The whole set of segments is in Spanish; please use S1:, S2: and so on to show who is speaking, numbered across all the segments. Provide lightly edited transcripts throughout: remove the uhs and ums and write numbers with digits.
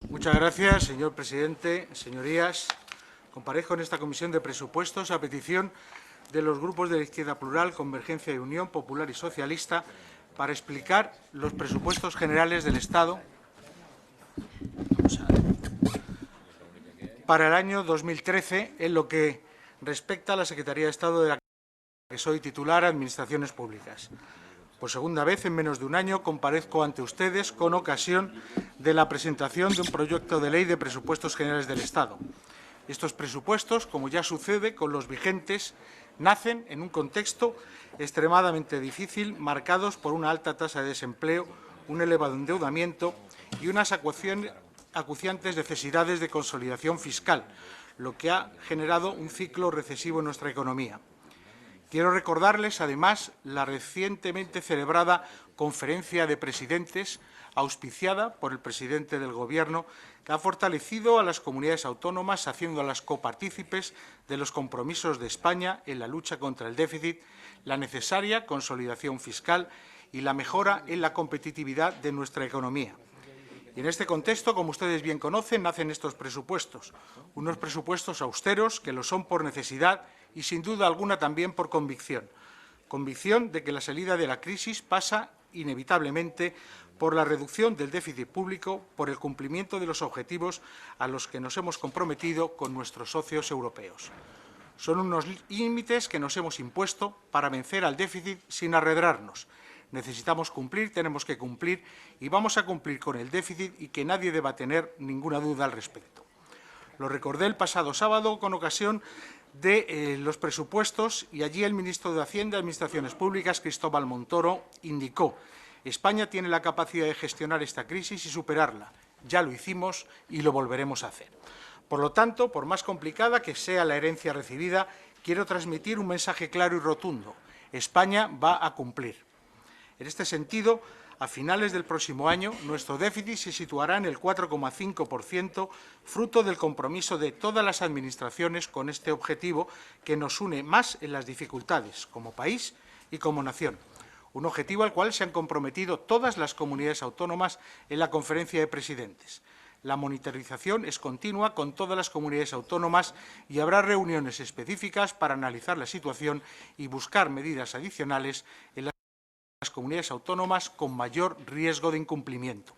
S1: Muchas gracias, señor presidente. Señorías, comparezco en esta Comisión de Presupuestos a petición de los grupos de la Izquierda Plural, Convergencia y Unión Popular y Socialista para explicar los presupuestos generales del Estado para el año 2013 en lo que respecta a la Secretaría de Estado de la que soy titular, Administraciones Públicas. Por segunda vez en menos de un año comparezco ante ustedes con ocasión de la presentación de un proyecto de ley de presupuestos generales del Estado. Estos presupuestos, como ya sucede con los vigentes, nacen en un contexto extremadamente difícil, marcados por una alta tasa de desempleo, un elevado endeudamiento y unas acuciantes necesidades de consolidación fiscal, lo que ha generado un ciclo recesivo en nuestra economía. Quiero recordarles, además, la recientemente celebrada Conferencia de Presidentes, auspiciada por el presidente del Gobierno, que ha fortalecido a las comunidades autónomas, haciéndolas copartícipes de los compromisos de España en la lucha contra el déficit, la necesaria consolidación fiscal y la mejora en la competitividad de nuestra economía. Y en este contexto, como ustedes bien conocen, nacen estos presupuestos, unos presupuestos austeros que lo son por necesidad y, sin duda alguna, también por convicción. Convicción de que la salida de la crisis pasa inevitablemente por la reducción del déficit público, por el cumplimiento de los objetivos a los que nos hemos comprometido con nuestros socios europeos. Son unos límites que nos hemos impuesto para vencer al déficit sin arredrarnos. Necesitamos cumplir, tenemos que cumplir y vamos a cumplir con el déficit y que nadie deba tener ninguna duda al respecto. Lo recordé el pasado sábado con ocasión de los presupuestos y allí el ministro de Hacienda y Administraciones Públicas, Cristóbal Montoro, indicó: España tiene la capacidad de gestionar esta crisis y superarla. Ya lo hicimos y lo volveremos a hacer. Por lo tanto, por más complicada que sea la herencia recibida, quiero transmitir un mensaje claro y rotundo. España va a cumplir. En este sentido, a finales del próximo año, nuestro déficit se situará en el 4,5%, fruto del compromiso de todas las administraciones con este objetivo que nos une más en las dificultades, como país y como nación. Un objetivo al cual se han comprometido todas las comunidades autónomas en la Conferencia de Presidentes. La monitorización es continua con todas las comunidades autónomas y habrá reuniones específicas para analizar la situación y buscar medidas adicionales en las comunidades autónomas con mayor riesgo de incumplimiento.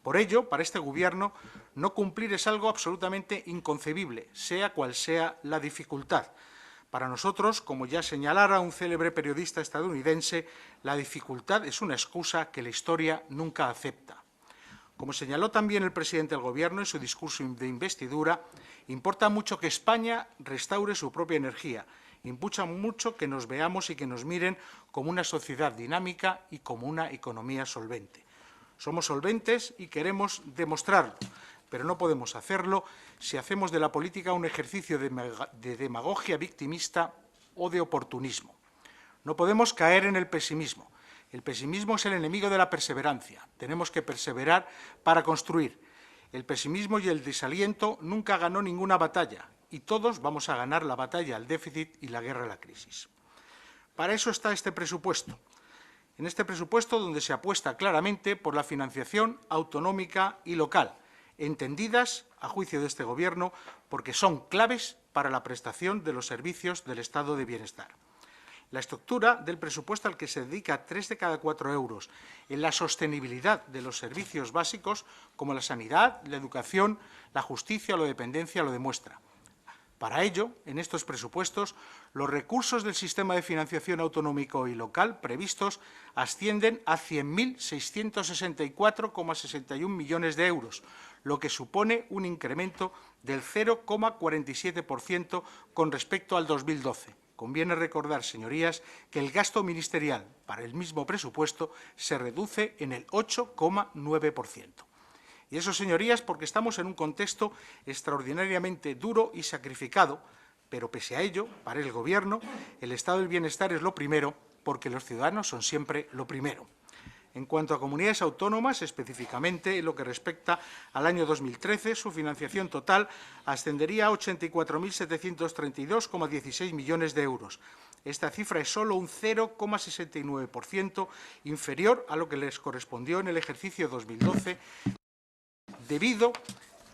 S1: Por ello, para este Gobierno, no cumplir es algo absolutamente inconcebible, sea cual sea la dificultad. Para nosotros, como ya señalara un célebre periodista estadounidense, la dificultad es una excusa que la historia nunca acepta. Como señaló también el presidente del Gobierno en su discurso de investidura, importa mucho que España restaure su propia energía. Importa mucho que nos veamos y que nos miren como una sociedad dinámica y como una economía solvente. Somos solventes y queremos demostrarlo, pero no podemos hacerlo si hacemos de la política un ejercicio de demagogia victimista o de oportunismo. No podemos caer en el pesimismo. El pesimismo es el enemigo de la perseverancia. Tenemos que perseverar para construir. El pesimismo y el desaliento nunca ganó ninguna batalla y todos vamos a ganar la batalla al déficit y la guerra a la crisis. Para eso está este presupuesto. En este presupuesto donde se apuesta claramente por la financiación autonómica y local, entendidas, a juicio de este Gobierno, porque son claves para la prestación de los servicios del estado de bienestar. La estructura del presupuesto al que se dedica 3 de cada 4 euros en la sostenibilidad de los servicios básicos, como la sanidad, la educación, la justicia o la dependencia, lo demuestra. Para ello, en estos presupuestos, los recursos del sistema de financiación autonómico y local previstos ascienden a 100.664,61 millones de euros, lo que supone un incremento del 0,47% con respecto al 2012. Conviene recordar, señorías, que el gasto ministerial para el mismo presupuesto se reduce en el 8,9%. Y eso, señorías, porque estamos en un contexto extraordinariamente duro y sacrificado, pero pese a ello, para el Gobierno, el estado del bienestar es lo primero, porque los ciudadanos son siempre lo primero. En cuanto a comunidades autónomas, específicamente en lo que respecta al año 2013, su financiación total ascendería a 84.732,16 millones de euros. Esta cifra es solo un 0,69% inferior a lo que les correspondió en el ejercicio 2012, debido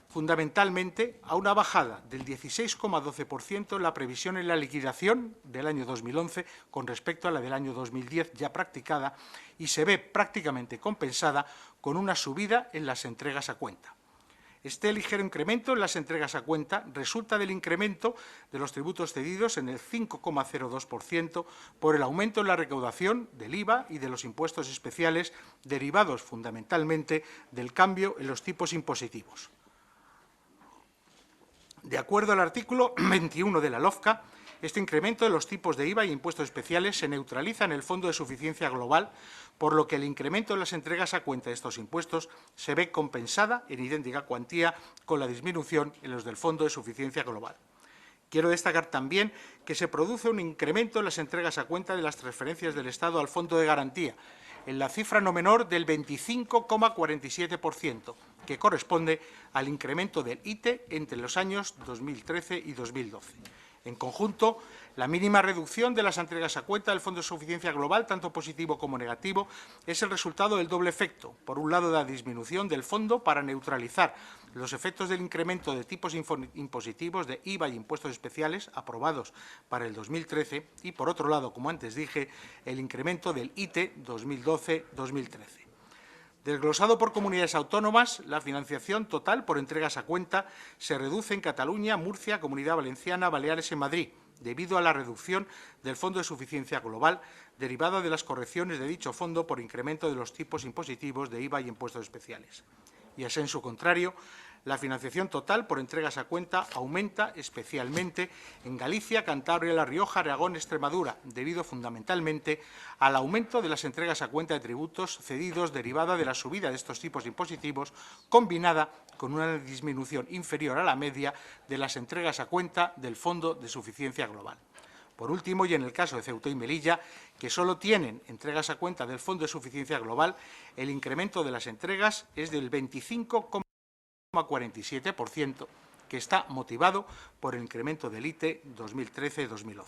S1: fundamentalmente a una bajada del 16,12% en la previsión en la liquidación del año 2011 con respecto a la del año 2010 ya practicada y se ve prácticamente compensada con una subida en las entregas a cuenta. Este ligero incremento en las entregas a cuenta resulta del incremento de los tributos cedidos en el 5,02% por el aumento en la recaudación del IVA y de los impuestos especiales derivados fundamentalmente del cambio en los tipos impositivos. De acuerdo al artículo 21 de la LOFCA, este incremento de los tipos de IVA y impuestos especiales se neutraliza en el Fondo de Suficiencia Global, por lo que el incremento de las entregas a cuenta de estos impuestos se ve compensada en idéntica cuantía con la disminución en los del Fondo de Suficiencia Global. Quiero destacar también que se produce un incremento en las entregas a cuenta de las transferencias del Estado al Fondo de Garantía, en la cifra no menor del 25,47%, que corresponde al incremento del ITE entre los años 2013 y 2012. En conjunto, la mínima reducción de las entregas a cuenta del Fondo de Suficiencia Global, tanto positivo como negativo, es el resultado del doble efecto. Por un lado, de la disminución del fondo para neutralizar los efectos del incremento de tipos impositivos de IVA y impuestos especiales aprobados para el 2013 y, por otro lado, como antes dije, el incremento del ITE 2012-2013. Desglosado por comunidades autónomas, la financiación total por entregas a cuenta se reduce en Cataluña, Murcia, Comunidad Valenciana, Baleares y Madrid, debido a la reducción del Fondo de Suficiencia Global derivada de las correcciones de dicho fondo por incremento de los tipos impositivos de IVA y impuestos especiales. Y a sensu contrario, la financiación total por entregas a cuenta aumenta especialmente en Galicia, Cantabria, La Rioja, Aragón, Extremadura, debido fundamentalmente al aumento de las entregas a cuenta de tributos cedidos derivada de la subida de estos tipos impositivos, combinada con una disminución inferior a la media de las entregas a cuenta del Fondo de Suficiencia Global. Por último, y en el caso de Ceuta y Melilla, que solo tienen entregas a cuenta del Fondo de Suficiencia Global, el incremento de las entregas es del 25,47%, que está motivado por el incremento del ITE 2013-2011.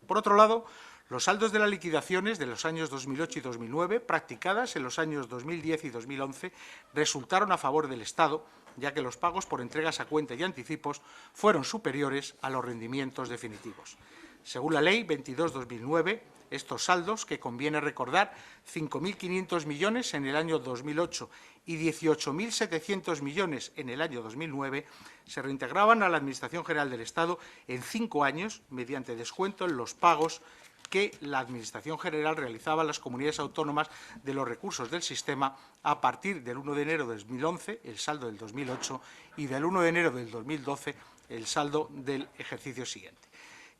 S1: Por otro lado, los saldos de las liquidaciones de los años 2008 y 2009, practicadas en los años 2010 y 2011, resultaron a favor del Estado, ya que los pagos por entregas a cuenta y anticipos fueron superiores a los rendimientos definitivos. Según la Ley 22/2009, estos saldos, que conviene recordar 5.500 millones en el año 2008 y 18.700 millones en el año 2009, se reintegraban a la Administración General del Estado en 5 años mediante descuento en los pagos que la Administración General realizaba a las comunidades autónomas de los recursos del sistema a partir del 1 de enero de 2011, el saldo del 2008, y del 1 de enero del 2012, el saldo del ejercicio siguiente.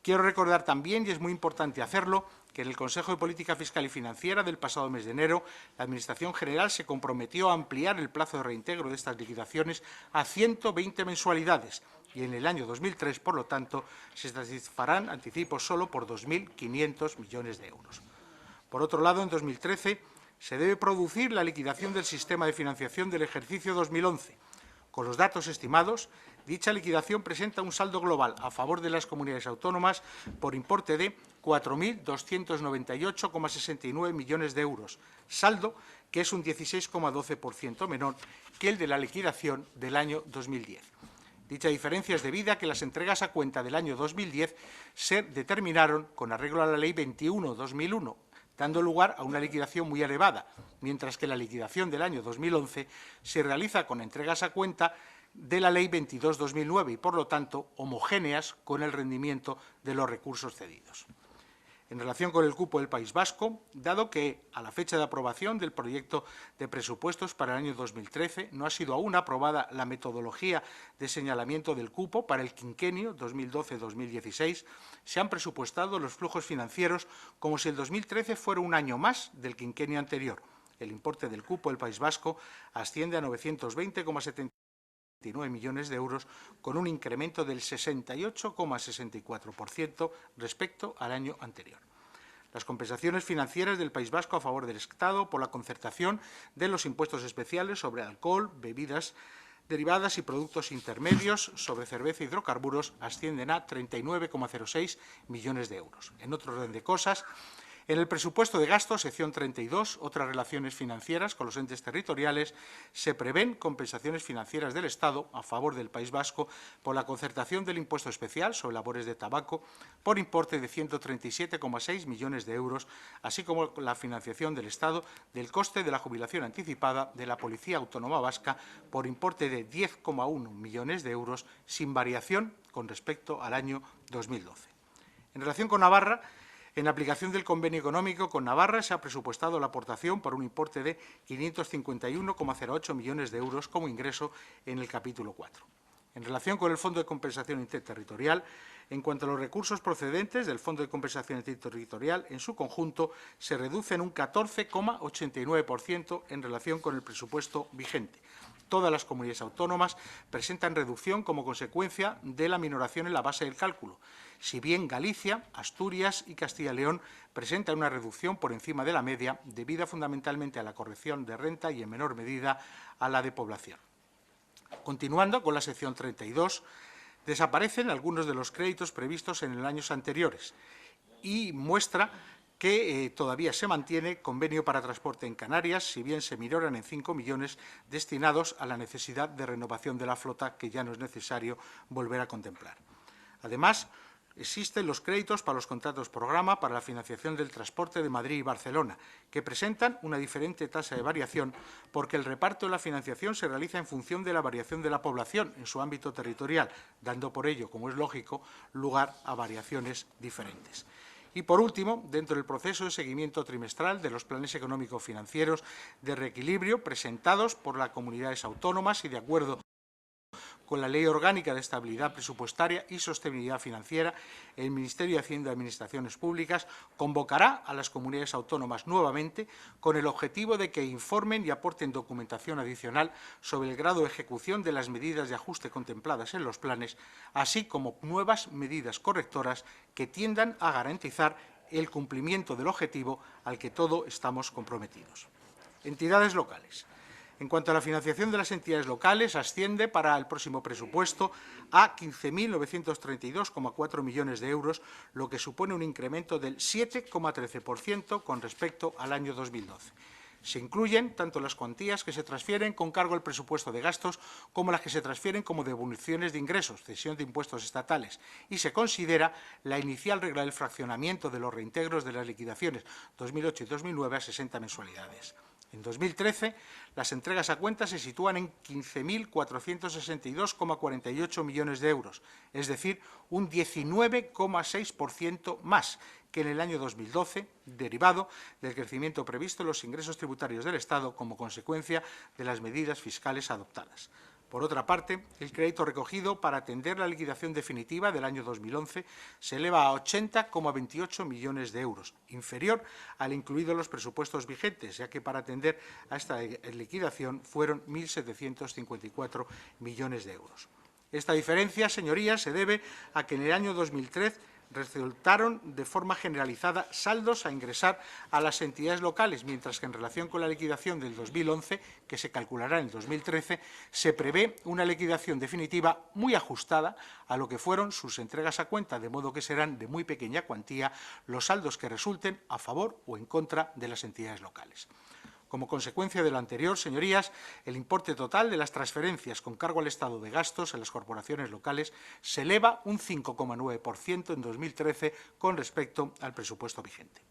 S1: Quiero recordar también, y es muy importante hacerlo, que en el Consejo de Política Fiscal y Financiera del pasado mes de enero, la Administración General se comprometió a ampliar el plazo de reintegro de estas liquidaciones a 120 mensualidades y en el año 2003, por lo tanto, se satisfarán anticipos solo por 2.500 millones de euros. Por otro lado, en 2013 se debe producir la liquidación del sistema de financiación del ejercicio 2011. Con los datos estimados, dicha liquidación presenta un saldo global a favor de las comunidades autónomas por importe de 4.298,69 millones de euros, saldo que es un 16,12% menor que el de la liquidación del año 2010. Dicha diferencia es debida a que las entregas a cuenta del año 2010 se determinaron con arreglo a la Ley 21/2001, dando lugar a una liquidación muy elevada, mientras que la liquidación del año 2011 se realiza con entregas a cuenta de la Ley 22/2009 y, por lo tanto, homogéneas con el rendimiento de los recursos cedidos. En relación con el cupo del País Vasco, dado que a la fecha de aprobación del proyecto de presupuestos para el año 2013 no ha sido aún aprobada la metodología de señalamiento del cupo para el quinquenio 2012-2016, se han presupuestado los flujos financieros como si el 2013 fuera un año más del quinquenio anterior. El importe del cupo del País Vasco asciende a 920,79 millones de euros, con un incremento del 68,64% respecto al año anterior. Las compensaciones financieras del País Vasco a favor del Estado por la concertación de los impuestos especiales sobre alcohol, bebidas derivadas y productos intermedios, sobre cerveza y hidrocarburos, ascienden a 39,06 millones de euros. En otro orden de cosas, En el presupuesto de gastos, sección 32, otras relaciones financieras con los entes territoriales, se prevén compensaciones financieras del Estado a favor del País Vasco por la concertación del impuesto especial sobre labores de tabaco por importe de 137,6 millones de euros, así como la financiación del Estado del coste de la jubilación anticipada de la Policía Autónoma Vasca por importe de 10,1 millones de euros, sin variación con respecto al año 2012. En relación con Navarra, en aplicación del convenio económico con Navarra, se ha presupuestado la aportación por un importe de 551,08 millones de euros como ingreso en el capítulo 4. En relación con el Fondo de Compensación Interterritorial, en cuanto a los recursos procedentes del Fondo de Compensación Interterritorial, en su conjunto se reducen un 14,89% en relación con el presupuesto vigente. Todas las comunidades autónomas presentan reducción como consecuencia de la minoración en la base del cálculo, si bien Galicia, Asturias y Castilla y León presentan una reducción por encima de la media, debida fundamentalmente a la corrección de renta y, en menor medida, a la de población. Continuando con la sección 32, desaparecen algunos de los créditos previstos en años anteriores y muestra que todavía se mantiene convenio para transporte en Canarias, si bien se minoran en 5 millones destinados a la necesidad de renovación de la flota, que ya no es necesario volver a contemplar. Además, existen los créditos para los contratos programa para la financiación del transporte de Madrid y Barcelona, que presentan una diferente tasa de variación porque el reparto de la financiación se realiza en función de la variación de la población en su ámbito territorial, dando por ello, como es lógico, lugar a variaciones diferentes. Y, por último, dentro del proceso de seguimiento trimestral de los planes económico-financieros de reequilibrio presentados por las comunidades autónomas y de acuerdo con la Ley Orgánica de Estabilidad Presupuestaria y Sostenibilidad Financiera, el Ministerio de Hacienda y Administraciones Públicas convocará a las comunidades autónomas nuevamente con el objetivo de que informen y aporten documentación adicional sobre el grado de ejecución de las medidas de ajuste contempladas en los planes, así como nuevas medidas correctoras que tiendan a garantizar el cumplimiento del objetivo al que todos estamos comprometidos. Entidades locales. En cuanto a la financiación de las entidades locales, asciende para el próximo presupuesto a 15.932,4 millones de euros, lo que supone un incremento del 7,13% con respecto al año 2012. Se incluyen tanto las cuantías que se transfieren con cargo al presupuesto de gastos como las que se transfieren como devoluciones de ingresos, cesión de impuestos estatales, y se considera la inicial regla del fraccionamiento de los reintegros de las liquidaciones 2008 y 2009 a 60 mensualidades. En 2013, las entregas a cuenta se sitúan en 15.462,48 millones de euros, es decir, un 19,6% más que en el año 2012, derivado del crecimiento previsto en los ingresos tributarios del Estado como consecuencia de las medidas fiscales adoptadas. Por otra parte, el crédito recogido para atender la liquidación definitiva del año 2011 se eleva a 80,28 millones de euros, inferior al incluido en los presupuestos vigentes, ya que para atender a esta liquidación fueron 1.754 millones de euros. Esta diferencia, señorías, se debe a que en el año 2013 resultaron de forma generalizada saldos a ingresar a las entidades locales, mientras que en relación con la liquidación del 2011, que se calculará en el 2013, se prevé una liquidación definitiva muy ajustada a lo que fueron sus entregas a cuenta, de modo que serán de muy pequeña cuantía los saldos que resulten a favor o en contra de las entidades locales. Como consecuencia de lo anterior, señorías, el importe total de las transferencias con cargo al Estado de gastos en las corporaciones locales se eleva un 5,9% en 2013 con respecto al presupuesto vigente.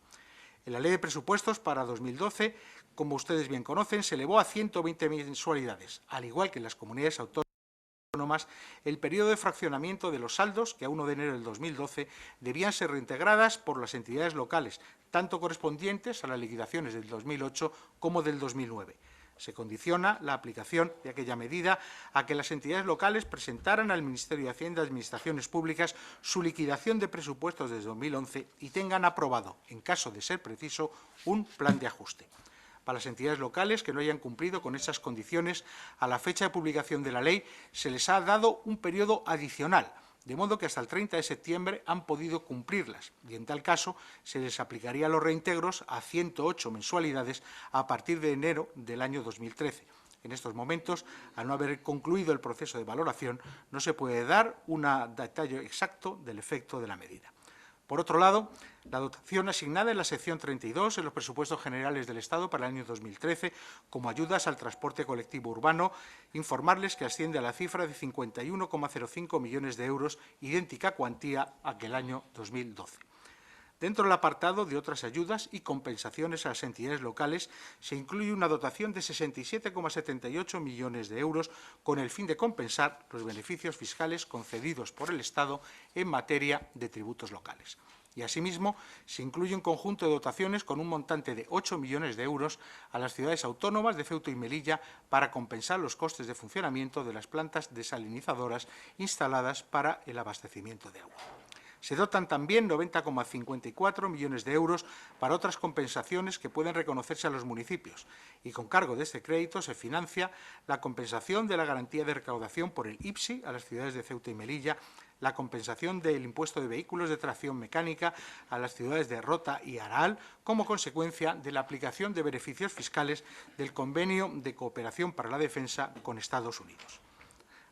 S1: En la Ley de Presupuestos para 2012, como ustedes bien conocen, se elevó a 120 mensualidades, al igual que en las comunidades autónomas, el periodo de fraccionamiento de los saldos que a 1 de enero del 2012 debían ser reintegradas por las entidades locales, tanto correspondientes a las liquidaciones del 2008 como del 2009. Se condiciona la aplicación de aquella medida a que las entidades locales presentaran al Ministerio de Hacienda y Administraciones Públicas su liquidación de presupuestos desde 2011 y tengan aprobado, en caso de ser preciso, un plan de ajuste. Para las entidades locales que no hayan cumplido con esas condiciones, a la fecha de publicación de la ley se les ha dado un periodo adicional, de modo que hasta el 30 de septiembre han podido cumplirlas y, en tal caso, se les aplicaría los reintegros a 108 mensualidades a partir de enero del año 2013. En estos momentos, al no haber concluido el proceso de valoración, no se puede dar un detalle exacto del efecto de la medida. Por otro lado, la dotación asignada en la sección 32 en los presupuestos generales del Estado para el año 2013 como ayudas al transporte colectivo urbano, informarles que asciende a la cifra de 51,05 millones de euros, idéntica cuantía a aquel año 2012. Dentro del apartado de otras ayudas y compensaciones a las entidades locales se incluye una dotación de 67,78 millones de euros con el fin de compensar los beneficios fiscales concedidos por el Estado en materia de tributos locales. Y, asimismo, se incluye un conjunto de dotaciones con un montante de 8 millones de euros a las ciudades autónomas de Ceuta y Melilla para compensar los costes de funcionamiento de las plantas desalinizadoras instaladas para el abastecimiento de agua. Se dotan también 90,54 millones de euros para otras compensaciones que pueden reconocerse a los municipios y con cargo de este crédito se financia la compensación de la garantía de recaudación por el IPSI a las ciudades de Ceuta y Melilla, la compensación del impuesto de vehículos de tracción mecánica a las ciudades de Rota y Araal como consecuencia de la aplicación de beneficios fiscales del Convenio de Cooperación para la Defensa con Estados Unidos.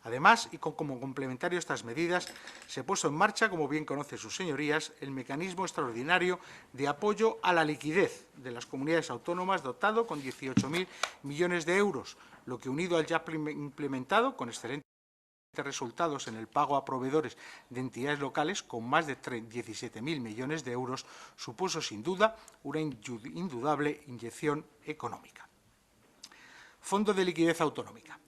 S1: Además, y como complementario a estas medidas, se puso en marcha, como bien conocen sus señorías, el mecanismo extraordinario de apoyo a la liquidez de las comunidades autónomas, dotado con 18.000 millones de euros, lo que, unido al ya implementado, con excelentes resultados en el pago a proveedores de entidades locales, con más de 17.000 millones de euros, supuso sin duda una indudable inyección económica. Fondo de liquidez autonómica.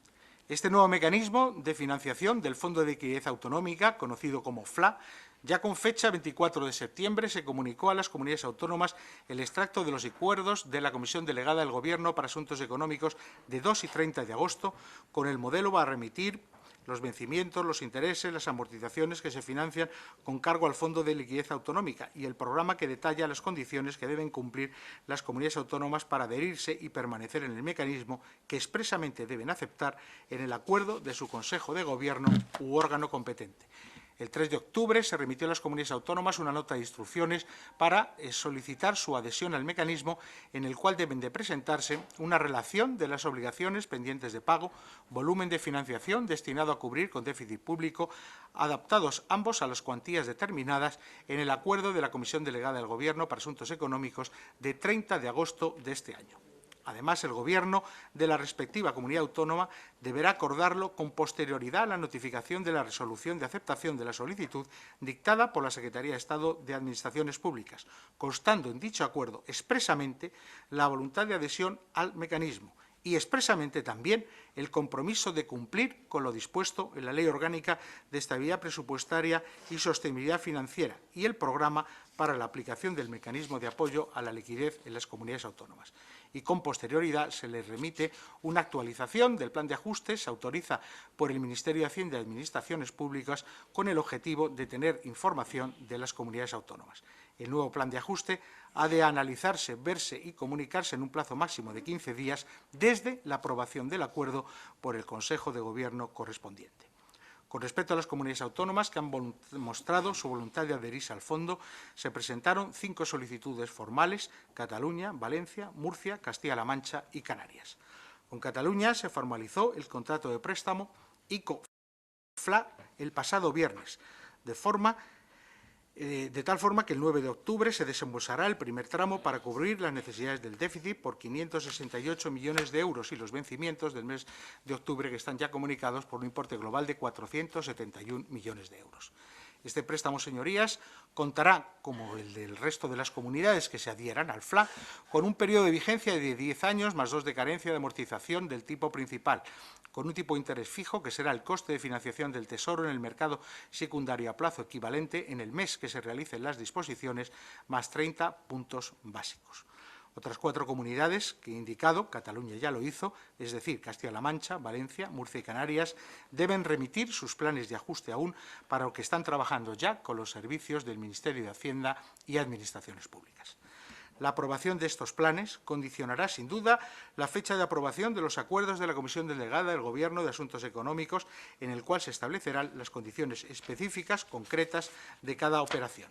S1: Este nuevo mecanismo de financiación del Fondo de Liquidez Autonómica, conocido como FLA, ya con fecha 24 de septiembre se comunicó a las comunidades autónomas el extracto de los acuerdos de la Comisión Delegada del Gobierno para Asuntos Económicos de 2 y 30 de agosto, con el modelo a remitir los vencimientos, los intereses, las amortizaciones que se financian con cargo al Fondo de Liquidez Autonómica y el programa que detalla las condiciones que deben cumplir las comunidades autónomas para adherirse y permanecer en el mecanismo que expresamente deben aceptar en el acuerdo de su Consejo de Gobierno u órgano competente. El 3 de octubre se remitió a las comunidades autónomas una nota de instrucciones para solicitar su adhesión al mecanismo, en el cual deben de presentarse una relación de las obligaciones pendientes de pago, volumen de financiación destinado a cubrir con déficit público, adaptados ambos a las cuantías determinadas en el acuerdo de la Comisión Delegada del Gobierno para Asuntos Económicos de 30 de agosto de este año. Además, el Gobierno de la respectiva comunidad autónoma deberá acordarlo con posterioridad a la notificación de la resolución de aceptación de la solicitud dictada por la Secretaría de Estado de Administraciones Públicas, constando en dicho acuerdo expresamente la voluntad de adhesión al mecanismo y expresamente también el compromiso de cumplir con lo dispuesto en la Ley Orgánica de Estabilidad Presupuestaria y Sostenibilidad Financiera y el programa para la aplicación del mecanismo de apoyo a la liquidez en las comunidades autónomas. Y con posterioridad se les remite una actualización del plan de ajuste, se autoriza por el Ministerio de Hacienda y Administraciones Públicas con el objetivo de tener información de las comunidades autónomas. El nuevo plan de ajuste ha de analizarse, verse y comunicarse en un plazo máximo de 15 días desde la aprobación del acuerdo por el Consejo de Gobierno correspondiente. Con respecto a las comunidades autónomas que han mostrado su voluntad de adherirse al fondo, se presentaron 5 solicitudes formales: Cataluña, Valencia, Murcia, Castilla-La Mancha y Canarias. Con Cataluña se formalizó el contrato de préstamo ICO-FLA el pasado viernes, de tal forma que el 9 de octubre se desembolsará el primer tramo para cubrir las necesidades del déficit por 568 millones de euros y los vencimientos del mes de octubre, que están ya comunicados, por un importe global de 471 millones de euros. Este préstamo, señorías, contará, como el del resto de las comunidades que se adhieran al FLA, con un periodo de vigencia de 10 años más 2 de carencia de amortización del tipo principal, con un tipo de interés fijo que será el coste de financiación del Tesoro en el mercado secundario a plazo equivalente en el mes que se realicen las disposiciones, más 30 puntos básicos. Otras 4 comunidades que he indicado, Cataluña ya lo hizo, es decir, Castilla-La Mancha, Valencia, Murcia y Canarias, deben remitir sus planes de ajuste aún, para lo que están trabajando ya con los servicios del Ministerio de Hacienda y Administraciones Públicas. La aprobación de estos planes condicionará, sin duda, la fecha de aprobación de los acuerdos de la Comisión Delegada del Gobierno de Asuntos Económicos, en el cual se establecerán las condiciones específicas, concretas, de cada operación.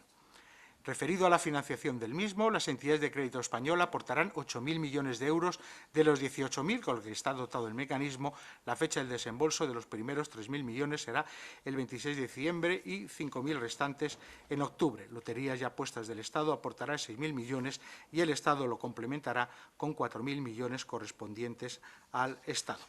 S1: Referido a la financiación del mismo, las entidades de crédito español aportarán 8.000 millones de euros de los 18.000 con los que está dotado el mecanismo. La fecha del desembolso de los primeros 3.000 millones será el 26 de diciembre y 5.000 restantes en octubre. Loterías y Apuestas del Estado aportará 6.000 millones y el Estado lo complementará con 4.000 millones correspondientes al Estado.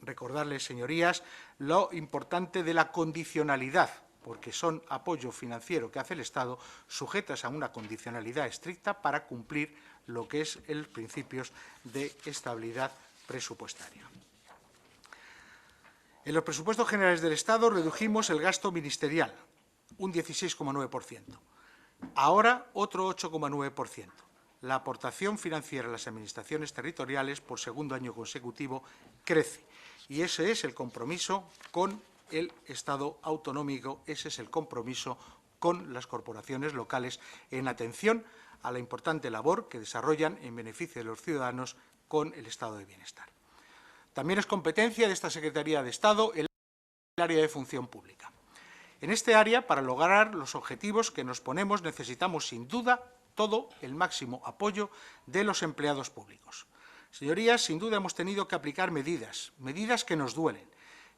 S1: Recordarles, señorías, lo importante de la condicionalidad, porque son apoyo financiero que hace el Estado, sujetas a una condicionalidad estricta para cumplir lo que es los principios de estabilidad presupuestaria. En los presupuestos generales del Estado redujimos el gasto ministerial, un 16,9%. Ahora, otro 8,9%. La aportación financiera a las administraciones territoriales, por segundo año consecutivo, crece. Y ese es el compromiso con el Estado autonómico, ese es el compromiso con las corporaciones locales en atención a la importante labor que desarrollan en beneficio de los ciudadanos con el estado de bienestar. También es competencia de esta Secretaría de Estado el área de función pública. En este área, para lograr los objetivos que nos ponemos, necesitamos, sin duda, todo el máximo apoyo de los empleados públicos. Señorías, sin duda hemos tenido que aplicar medidas que nos duelen,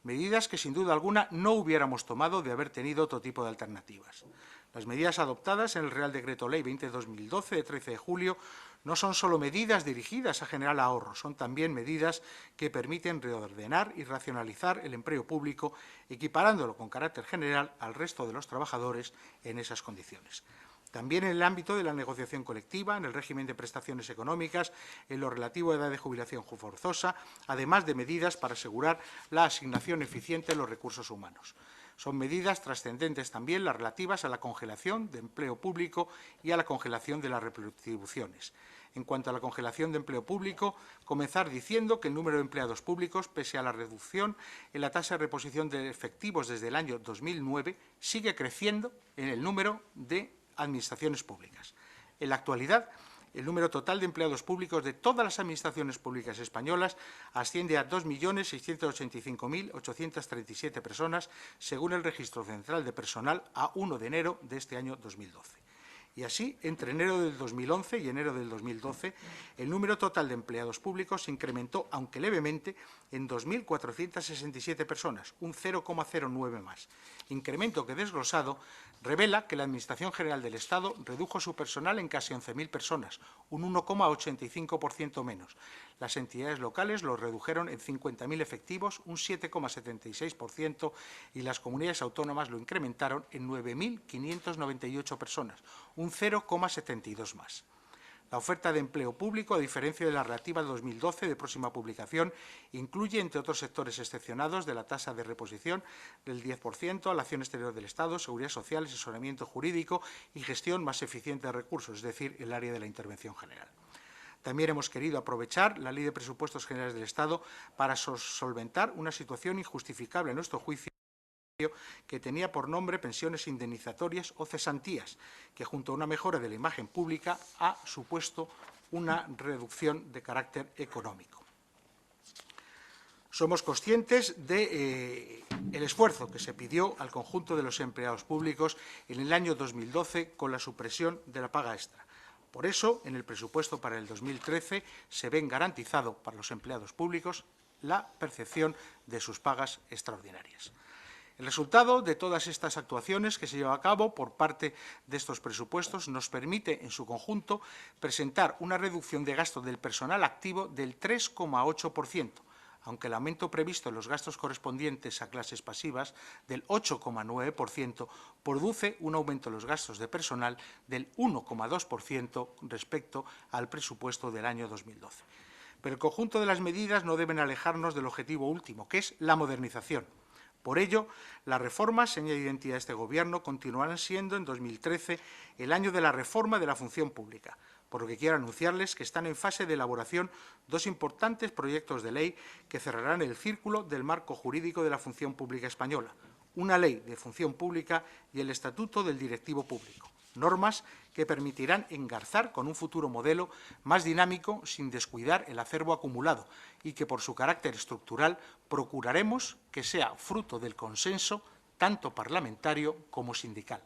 S1: medidas que sin duda alguna no hubiéramos tomado de haber tenido otro tipo de alternativas. Las medidas adoptadas en el Real Decreto Ley 20/2012 de 13 de julio no son solo medidas dirigidas a generar ahorros, son también medidas que permiten reordenar y racionalizar el empleo público, equiparándolo con carácter general al resto de los trabajadores en esas condiciones. También en el ámbito de la negociación colectiva, en el régimen de prestaciones económicas, en lo relativo a edad de jubilación forzosa, además de medidas para asegurar la asignación eficiente de los recursos humanos. Son medidas trascendentes también las relativas a la congelación de empleo público y a la congelación de las retribuciones. En cuanto a la congelación de empleo público, comenzar diciendo que el número de empleados públicos, pese a la reducción en la tasa de reposición de efectivos desde el año 2009, sigue creciendo en el número de administraciones públicas. En la actualidad, el número total de empleados públicos de todas las administraciones públicas españolas asciende a 2.685.837 personas, según el Registro Central de Personal, a 1 de enero de este año 2012. Y así, entre enero del 2011 y enero del 2012, el número total de empleados públicos se incrementó, aunque levemente, en 2.467 personas, un 0,09 más. Incremento que, desglosado, revela que la Administración General del Estado redujo su personal en casi 11.000 personas, un 1,85% menos. Las entidades locales lo redujeron en 50.000 efectivos, un 7,76%, y las comunidades autónomas lo incrementaron en 9.598 personas, un 0,72 más. La oferta de empleo público, a diferencia de la relativa de 2012 de próxima publicación, incluye, entre otros sectores excepcionados de la tasa de reposición del 10%, a la acción exterior del Estado, seguridad social, asesoramiento jurídico y gestión más eficiente de recursos, es decir, el área de la intervención general. También hemos querido aprovechar la Ley de Presupuestos Generales del Estado para solventar una situación injustificable, a nuestro juicio, que tenía por nombre pensiones indemnizatorias o cesantías, que junto a una mejora de la imagen pública ha supuesto una reducción de carácter económico. Somos conscientes del esfuerzo que se pidió al conjunto de los empleados públicos en el año 2012 con la supresión de la paga extra. Por eso, en el presupuesto para el 2013 se ven garantizado para los empleados públicos la percepción de sus pagas extraordinarias. El resultado de todas estas actuaciones que se llevan a cabo por parte de estos presupuestos nos permite, en su conjunto, presentar una reducción de gasto del personal activo del 3,8%, aunque el aumento previsto en los gastos correspondientes a clases pasivas del 8,9% produce un aumento en los gastos de personal del 1,2% respecto al presupuesto del año 2012. Pero el conjunto de las medidas no deben alejarnos del objetivo último, que es la modernización. Por ello, las reformas, seña de identidad de este Gobierno, continuarán siendo en 2013 el año de la reforma de la función pública, por lo que quiero anunciarles que están en fase de elaboración dos importantes proyectos de ley que cerrarán el círculo del marco jurídico de la función pública española, una ley de función pública y el Estatuto del Directivo Público. Normas que permitirán engarzar con un futuro modelo más dinámico sin descuidar el acervo acumulado y que, por su carácter estructural, procuraremos que sea fruto del consenso tanto parlamentario como sindical.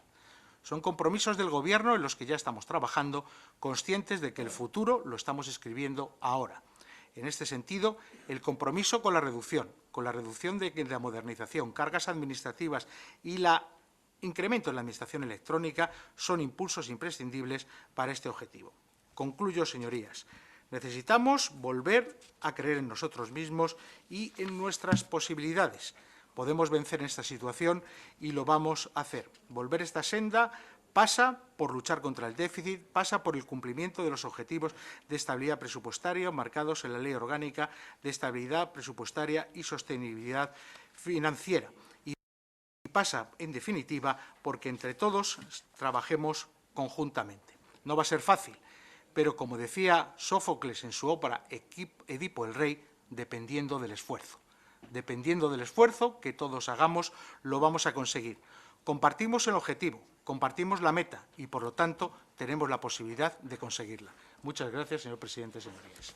S1: Son compromisos del Gobierno en los que ya estamos trabajando, conscientes de que el futuro lo estamos escribiendo ahora. En este sentido, el compromiso con la reducción de la modernización, cargas administrativas y el incremento en la administración electrónica son impulsos imprescindibles para este objetivo. Concluyo, señorías. Necesitamos volver a creer en nosotros mismos y en nuestras posibilidades. Podemos vencer en esta situación y lo vamos a hacer. Volver a esta senda pasa por luchar contra el déficit, pasa por el cumplimiento de los objetivos de estabilidad presupuestaria marcados en la Ley Orgánica de Estabilidad Presupuestaria y Sostenibilidad Financiera. Y pasa, en definitiva, porque entre todos trabajemos conjuntamente. No va a ser fácil, pero, como decía Sófocles en su ópera Edipo el Rey, dependiendo del esfuerzo. Dependiendo del esfuerzo que todos hagamos, lo vamos a conseguir. Compartimos el objetivo, compartimos la meta y, por lo tanto, tenemos la posibilidad de conseguirla. Muchas gracias, señor presidente, señorías.